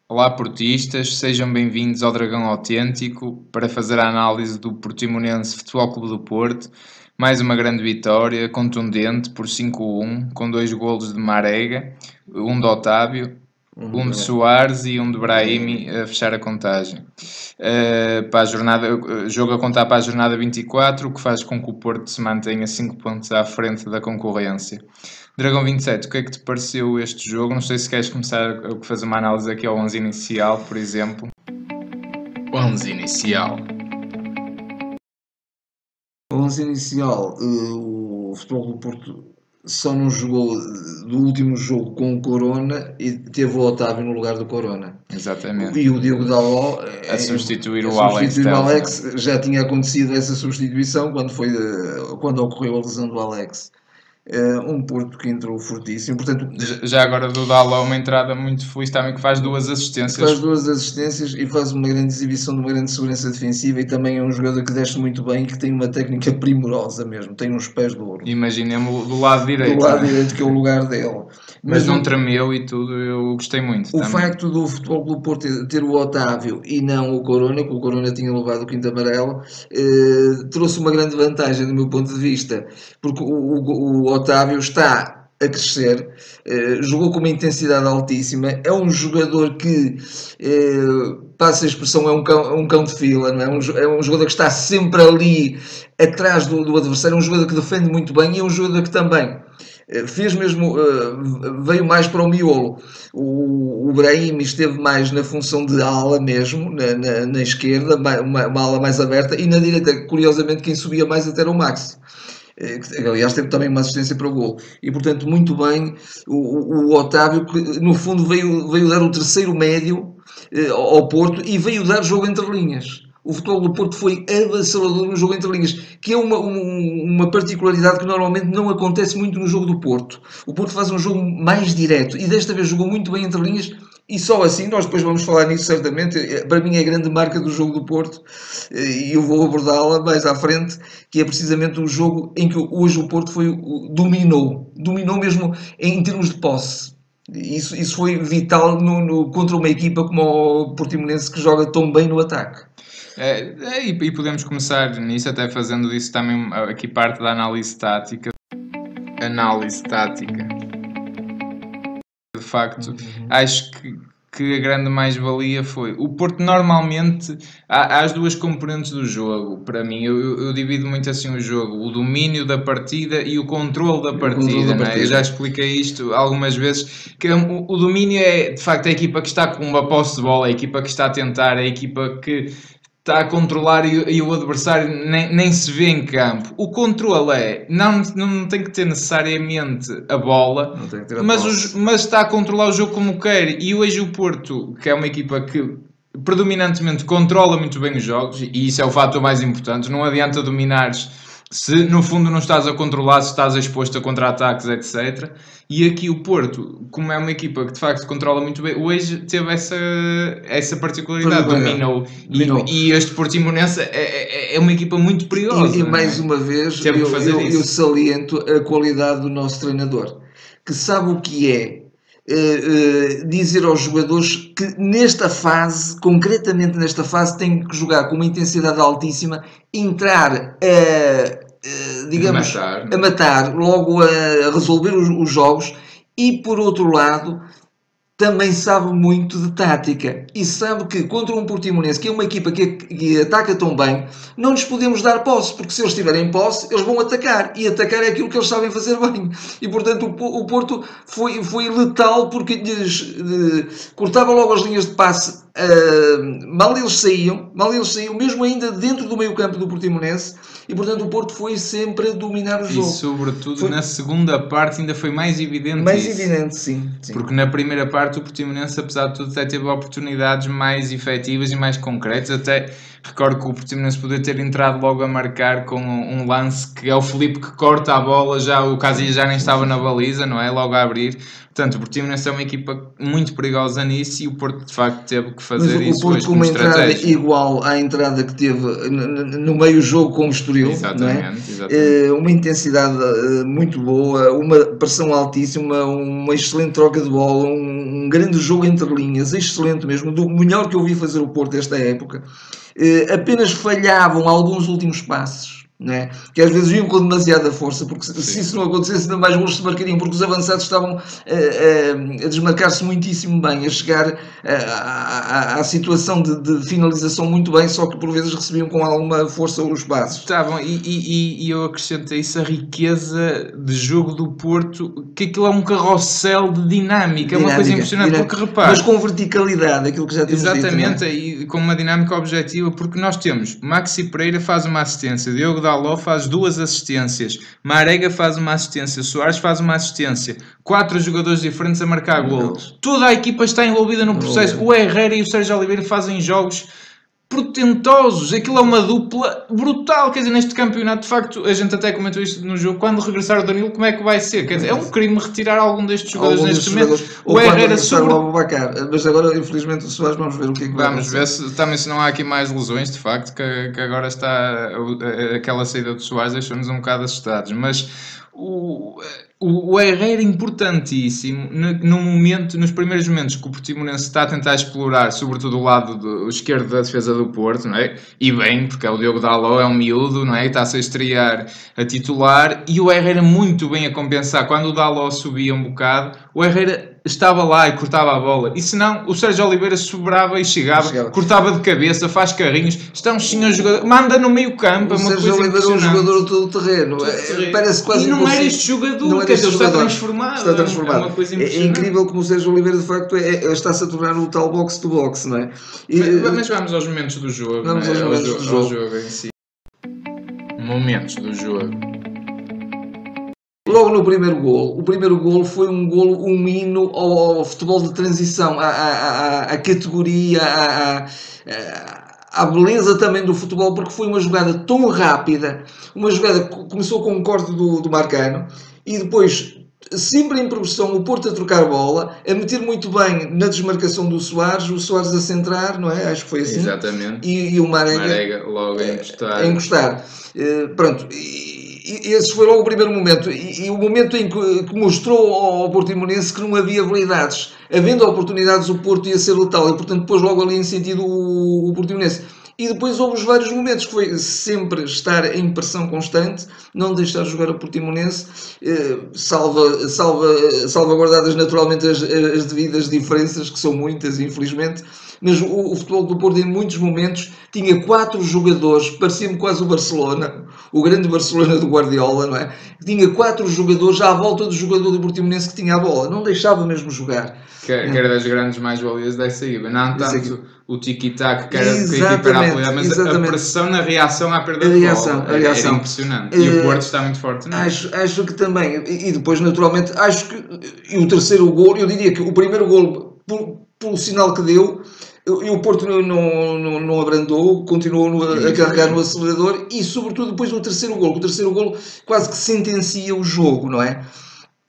Olá, portistas, sejam bem-vindos ao Dragão Autêntico para fazer a análise do Portimonense Futebol Clube do Porto. Mais uma grande vitória, contundente, por 5-1, com 2 golos de Marega, um de Otávio, um de Soares e um de Brahimi a fechar a contagem. Para a jornada, jogo a contar para a jornada 24, o que faz com que o Porto se mantenha 5 pontos à frente da concorrência. Dragão 27, o que é que te pareceu este jogo? Não sei se queres começar a fazer uma análise aqui ao 11 inicial, por exemplo. 11 inicial. O 11 inicial, o Futebol do Porto só não jogou do último jogo com o Corona e teve o Otávio no lugar do Corona. Exatamente. E o Diogo Dalot A substituir o Alex. Já tinha acontecido essa substituição quando ocorreu a lesão do Alex. Um Porto que entrou fortíssimo, portanto, Já agora do Dalot uma entrada muito feliz também, que faz 2 assistências. faz 2 assistências e faz uma grande exibição de uma grande segurança defensiva, e também é um jogador que desce muito bem e que tem uma técnica primorosa mesmo, tem uns pés de ouro. Imaginemos do lado direito. Do lado direito, que é o lugar dele. Mas não tremeu e tudo, eu gostei muito. O facto do Futebol Clube Porto ter o Otávio e não o Corona, que o Corona tinha levado o quinto amarelo, trouxe uma grande vantagem do meu ponto de vista, porque o Otávio está a crescer, jogou com uma intensidade altíssima, é um jogador que, passa a expressão, é um cão de fila, não é? É um jogador que está sempre ali atrás do adversário, é um jogador que defende muito bem e é um jogador que também fez mesmo, veio mais para o miolo. O Brahimi esteve mais na função de ala mesmo, na esquerda, uma ala mais aberta, e na direita, curiosamente, quem subia mais até era o Maxi. Aliás, teve também uma assistência para o gol. E, portanto, muito bem o Otávio, que no fundo veio dar o terceiro médio ao Porto e veio dar jogo entre linhas. O Futebol do Porto foi avassalador no jogo entre linhas, que é uma particularidade que normalmente não acontece muito no jogo do Porto. O Porto faz um jogo mais direto e desta vez jogou muito bem entre linhas, e só assim, nós depois vamos falar nisso certamente, para mim é a grande marca do jogo do Porto, e eu vou abordá-la mais à frente, que é precisamente o jogo em que hoje o Porto dominou mesmo em termos de posse. Isso foi vital contra uma equipa como o Portimonense, que joga tão bem no ataque. E podemos começar nisso, até fazendo disso também aqui parte da análise tática. De facto, acho que a grande mais-valia foi... O Porto normalmente... Há as duas componentes do jogo, para mim. Eu divido muito assim o jogo. O domínio da partida e o controle da partida. Não é? Eu já expliquei isto algumas vezes. Que o domínio é, de facto, a equipa que está com uma posse de bola, a equipa que está a tentar, a equipa que está a controlar e o adversário nem se vê em campo. O controle não tem que ter necessariamente a bola, mas está a controlar o jogo como quer. E hoje o Porto, que é uma equipa que predominantemente controla muito bem os jogos, e isso é o fator mais importante. Não adianta dominares se no fundo não estás a controlar, se estás exposto a contra-ataques, etc. E aqui o Porto, como é uma equipa que de facto controla muito bem, hoje teve essa particularidade, dominou. E este Portimonense é uma equipa muito perigosa. E mais uma vez eu saliento a qualidade do nosso treinador, que sabe o que é dizer aos jogadores que nesta fase, concretamente nesta fase, têm que jogar com uma intensidade altíssima, entrar a matar, logo a resolver os jogos, e por outro lado também sabe muito de tática e sabe que contra um Portimonense, que é uma equipa que ataca tão bem, não lhes podemos dar posse, porque se eles tiverem posse, eles vão atacar, e atacar é aquilo que eles sabem fazer bem. E portanto o Porto foi letal, porque lhes cortava logo as linhas de passe. Mal eles saíam, mesmo ainda dentro do meio campo do Portimonense, e portanto o Porto foi sempre a dominar o jogo. E sobretudo na segunda parte ainda foi mais evidente sim. Porque na primeira parte o Portimonense, apesar de tudo, até teve oportunidades mais efetivas e mais concretas. Até recordo que o Portimonense poderia ter entrado logo a marcar com um lance que é o Filipe que corta a bola, já o Casillas já nem estava na baliza, não é? Logo a abrir. Portanto, o Portimonense é uma equipa muito perigosa nisso e o Porto de facto teve que Mas fazer o isso Porto hoje com como uma entrada estratégia. igual à entrada que teve no meio jogo com o Estoril, não é? Exatamente. Uma intensidade muito boa, uma pressão altíssima, uma excelente troca de bola, um grande jogo entre linhas, excelente mesmo, do melhor que eu vi fazer o Porto esta época. Apenas falhavam alguns últimos passos, né? Que às vezes iam com demasiada força, porque se isso não acontecesse, ainda mais gols se marcariam, porque os avançados estavam a desmarcar-se muitíssimo bem, a chegar à situação de finalização muito bem, só que por vezes recebiam com alguma força os passos. Estavam, e eu acrescento a isso a riqueza de jogo do Porto, que aquilo é um carrossel de dinâmica, é uma coisa impressionante, porque repara... Mas com verticalidade, aquilo que já temos exatamente, dito, e com uma dinâmica objetiva, porque nós temos Maxi Pereira faz uma assistência, Diogo Dalot faz 2 assistências, Marega faz uma assistência, Soares faz uma assistência, 4 jogadores diferentes a marcar golos. Toda a equipa está envolvida no processo. O Herrera e o Sérgio Oliveira fazem jogos portentosos, aquilo é uma dupla brutal, quer dizer, neste campeonato, de facto, a gente até comentou isto no jogo, quando regressar o Danilo, como é que vai ser? Quer dizer, é um crime retirar algum destes jogadores neste momento. O Herrera sobre o Abubacar, mas agora, infelizmente, o Soares, vamos ver o que é que vai acontecer. Vamos ver também se não há aqui mais lesões, de facto, que agora está aquela saída do Soares deixou-nos um bocado assustados, mas o Herrera é importantíssimo no momento, nos primeiros momentos que o Portimonense está a tentar explorar, sobretudo o lado esquerdo da defesa do Porto, não é? E bem, porque é o Diogo Dalot, é um miúdo, não é? E está-se a estrear a titular, e o Herrera muito bem a compensar. Quando o Dalot subia um bocado, o Herrera estava lá e cortava a bola, e senão o Sérgio Oliveira sobrava e chegava, cortava de cabeça, faz carrinhos, está um senhor jogador, manda no meio campo, é uma coisa impressionante. O Sérgio Oliveira é um jogador todo terreno, parece quase impossível. E não era este jogador, quer dizer, está transformado. É uma coisa impressionante. É incrível como o Sérgio Oliveira de facto está-se a tornar o tal box-to-box, não é? Mas vamos aos momentos do jogo, vamos aos momentos do jogo em si. Momentos do jogo. Logo no primeiro golo, o primeiro golo foi um hino ao futebol de transição, à categoria, à beleza também do futebol, porque foi uma jogada tão rápida, uma jogada que começou com um corte do Marcano, e depois, sempre em progressão, o Porto a trocar bola, a meter muito bem na desmarcação do Soares, o Soares a centrar, não é? Acho que foi assim. Exatamente. E o Marega logo a encostar. Pronto, esse foi logo o primeiro momento, e o momento em que mostrou ao Portimonense que não havia habilidades. Havendo oportunidades, o Porto ia ser letal, e portanto pôs logo ali em sentido o Portimonense. E depois houve os vários momentos, que foi sempre estar em pressão constante, não deixar jogar o Portimonense, salvaguardadas naturalmente as devidas diferenças, que são muitas, infelizmente. Mas o futebol do Porto, em muitos momentos, tinha 4 jogadores, parecia-me quase o Barcelona, o grande Barcelona do Guardiola, não é? Tinha 4 jogadores à volta do jogador do Portimonense que tinha a bola, não deixava mesmo jogar. Que era das grandes mais-valias dessa equipa, não tanto o tiki-tac que era que a equipa era apoiada, mas a pressão na reação à perda de bola era impressionante. E o Porto está muito forte nisso. Acho que também, e depois naturalmente, acho que o terceiro gol, eu diria que o primeiro gol, pelo sinal que deu, e o Porto não abrandou, continuou a carregar no acelerador, e sobretudo depois do terceiro gol. O terceiro gol quase que sentencia o jogo, não é?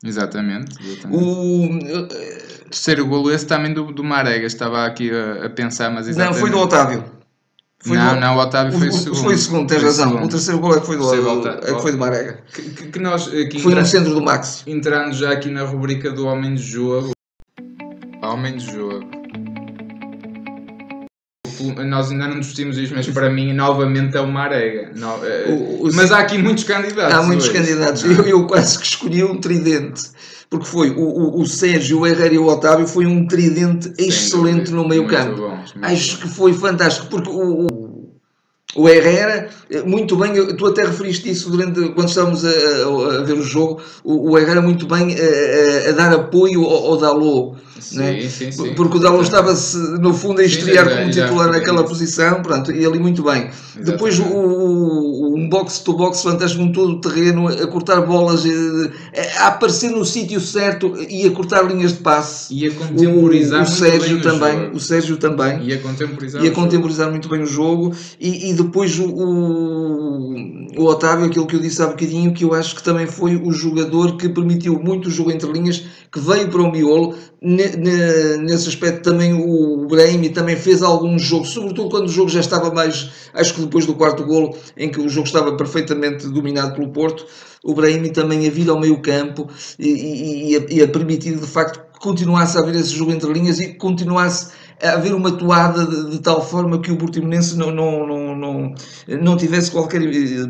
Exatamente. O terceiro golo esse também do Marega, estava aqui a pensar, mas exatamente... Não, foi do Otávio. Não, o Otávio foi o segundo. Foi o segundo, tens razão. O terceiro gol é que foi do Marega. Que nós aqui foi no centro do Max. Entrando já aqui na rubrica do Homem de Jogo. Homem de Jogo. Nós ainda não discutimos isto, mas para mim novamente é o Marega. Mas há aqui muitos candidatos. Há muitos candidatos. Eu quase que escolhi um tridente, porque foi o Sérgio, o Herrera e o Otávio, foi um tridente excelente no meio campo. Acho que foi fantástico, porque o Herrera, muito bem, tu até referiste isso quando estávamos a ver o jogo, o Herrera muito bem a dar apoio ao Dalot. Sim, né? sim. Porque o Dalot estava-se no fundo a estrear como titular naquela posição, pronto, e ali muito bem. Exatamente. Depois um box-to-box fantástico, um todo o terreno, a cortar bolas, a aparecer no sítio certo e a cortar linhas de passe. E a contemporizar o Sérgio também. O Sérgio também. E a contemporizar muito bem o jogo. E depois o Otávio, aquilo que eu disse há bocadinho, que eu acho que também foi o jogador que permitiu muito o jogo entre linhas, que veio para o miolo. Nesse aspecto também o Brahimi também fez algum jogo, sobretudo quando o jogo já estava mais, acho que depois do quarto golo, em que o jogo estava perfeitamente dominado pelo Porto, o Brahimi também a vir ao meio campo e a permitir de facto que continuasse a haver esse jogo entre linhas e que continuasse a haver uma toada de tal forma que o Portimonense não tivesse qualquer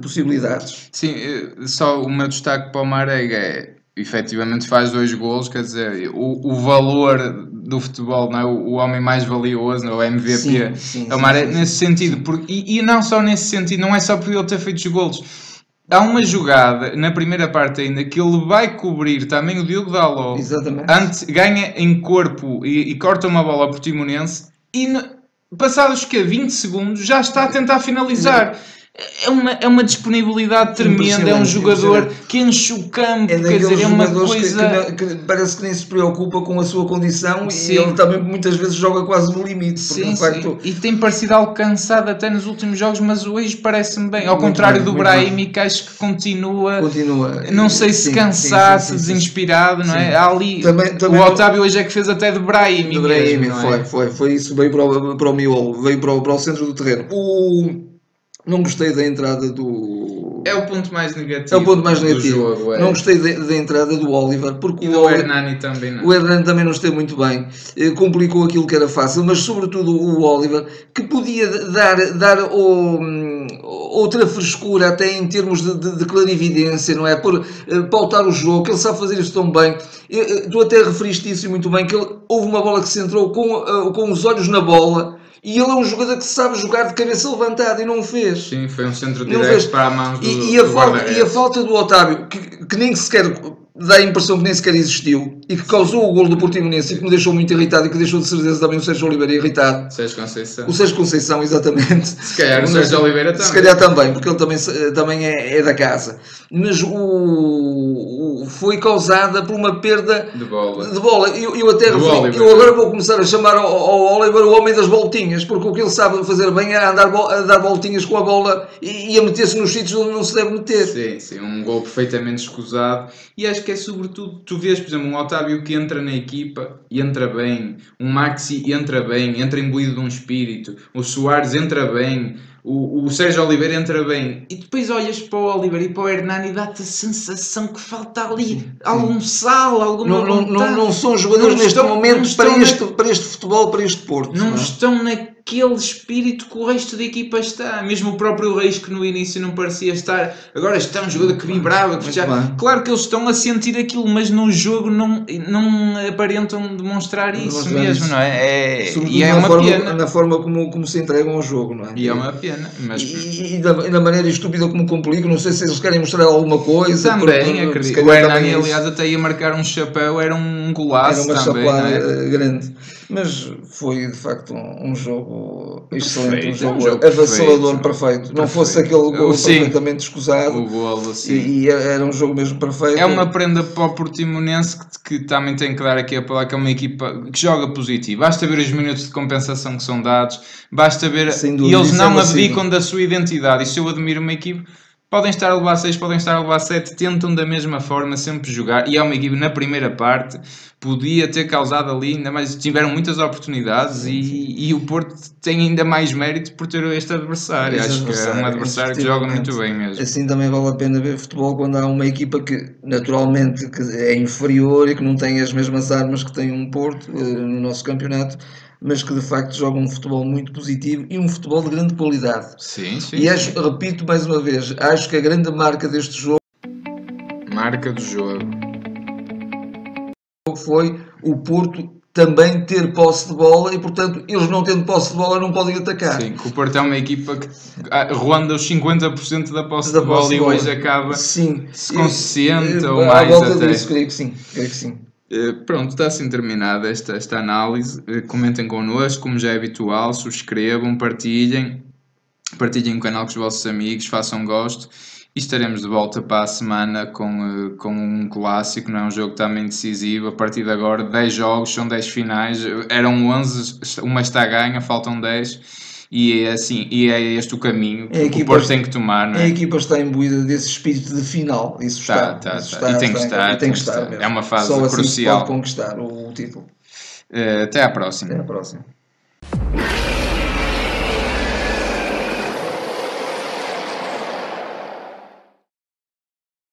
possibilidades. Sim, só o meu destaque para o Marega efetivamente faz 2 golos, quer dizer, o valor do futebol, não é? O homem mais valioso, não é? O MVP, é o Marega nesse sentido, e não só nesse sentido, não é só por ele ter feito os golos. Há uma jogada na primeira parte ainda que ele vai cobrir também o Diogo Dalot, ganha em corpo e corta uma bola ao Portimonense e passados que 20 segundos já está a tentar finalizar. É uma disponibilidade tremenda, é um jogador que enche o campo, quer dizer, é uma coisa... que parece que nem se preocupa com a sua condição. Sim. E ele também muitas vezes joga quase no limite. Sim, de facto... E tem parecido alcançado até nos últimos jogos, mas hoje parece-me bem. Ao contrário do Brahimi, que acho que continua não sei se cansado, se desinspirado, não é? Ali, também o Otávio hoje é que fez até de Brahimi mesmo, não é? Foi isso, veio para o miolo, veio para o centro do terreno. Não gostei da entrada do... É o ponto mais negativo, é o ponto mais negativo. Do jogo. Não gostei da entrada do Oliver. Porque e do Hernani também não. O Hernani também não esteve muito bem. Complicou aquilo que era fácil, mas sobretudo o Oliver, que podia dar outra frescura até em termos de clarividência, não é? Pautar o jogo, que ele sabe fazer isso tão bem. Tu até referiste isso muito bem, que houve uma bola que se entrou com os olhos na bola. E ele é um jogador que sabe jogar de cabeça levantada e não o fez. Sim, foi um centro direto para a mão do e a falta do Otávio, que nem sequer dá a impressão que nem sequer existiu e que causou o golo do Portimonense e que me deixou muito irritado e que deixou de certeza também o Sérgio Oliveira irritado. O Sérgio Conceição, exatamente. Se calhar o Sérgio Oliveira também. Se calhar também, porque ele também é da casa. Mas foi causada por uma perda de bola. Eu agora vou começar a chamar ao Oliver o homem das voltinhas, porque o que ele sabe fazer bem é a dar voltinhas com a bola e a meter-se nos sítios onde não se deve meter. Sim, um gol perfeitamente escusado. E acho que é sobretudo, tu vês, por exemplo, um Otávio que entra na equipa e entra bem, um Maxi entra bem, entra imbuído de um espírito, o Soares entra bem, o Sérgio Oliveira entra bem, e depois olhas para o Oliveira e para o Hernani e dá-te a sensação que falta ali algum sal, alguma vontade. Não são jogadores neste momento para este futebol, para este Porto. Não estão naquele espírito que o resto da equipa está. Mesmo o próprio Reis, que no início não parecia estar, agora está um jogador que vibrava, que claro que eles estão a sentir aquilo, mas no jogo não aparentam demonstrar isso mesmo, não é? E é uma pena. Na forma como se entregam ao jogo, não é? E é uma pena. Mas... E da maneira estúpida como complicam, não sei se eles querem mostrar alguma coisa. Também, acredito. O Hernani, aliás, até ia marcar um chapéu, era um golaço também. Era uma chapada grande. Mas foi, de facto, um jogo excelente, um jogo avassalador, perfeito. Não fosse aquele gol perfeitamente escusado. O golo, sim. E era um jogo mesmo perfeito. É uma prenda para o Portimonense que também tem que dar aqui a palavra, que é uma equipa que joga positivo. Basta ver os minutos de compensação que são dados, basta ver... E eles não abdicam da sua identidade. E se eu admiro uma equipe... Podem estar a levar 6, podem estar a levar 7, tentam da mesma forma sempre jogar. E é uma equipe na primeira parte, podia ter causado ali, ainda mais, tiveram muitas oportunidades e o Porto tem ainda mais mérito por ter este adversário. Acho que é um adversário que joga muito bem mesmo. Assim também vale a pena ver futebol quando há uma equipa que naturalmente que é inferior e que não tem as mesmas armas que tem um Porto no nosso campeonato, mas que de facto joga um futebol muito positivo e um futebol de grande qualidade. Sim. Repito mais uma vez, acho que a grande marca deste jogo... Marca do jogo. Foi o Porto também ter posse de bola e, portanto, eles não tendo posse de bola não podem atacar. Sim, que o Porto é uma equipa que ronda os 50% da posse de bola e hoje acaba se com 60 ou mais até. Disso, creio que sim. Pronto, está assim terminada esta análise. Comentem connosco, como já é habitual, subscrevam, partilhem o canal com os vossos amigos, façam gosto e estaremos de volta para a semana com um clássico, não é? Um jogo também decisivo. A partir de agora, 10 jogos, são 10 finais, eram 11, uma está ganha, faltam 10 e é assim, e é este o caminho que A o equipa, Porto tem que tomar, não a é? equipa está imbuída desse espírito de final, isso Tá, está, tá, isso tá. está, E tem que está, e estar, tem tem que que estar estar. É mesmo. uma Só fase assim se pode crucial. conquistar o título. Até à Até à próxima. próxima.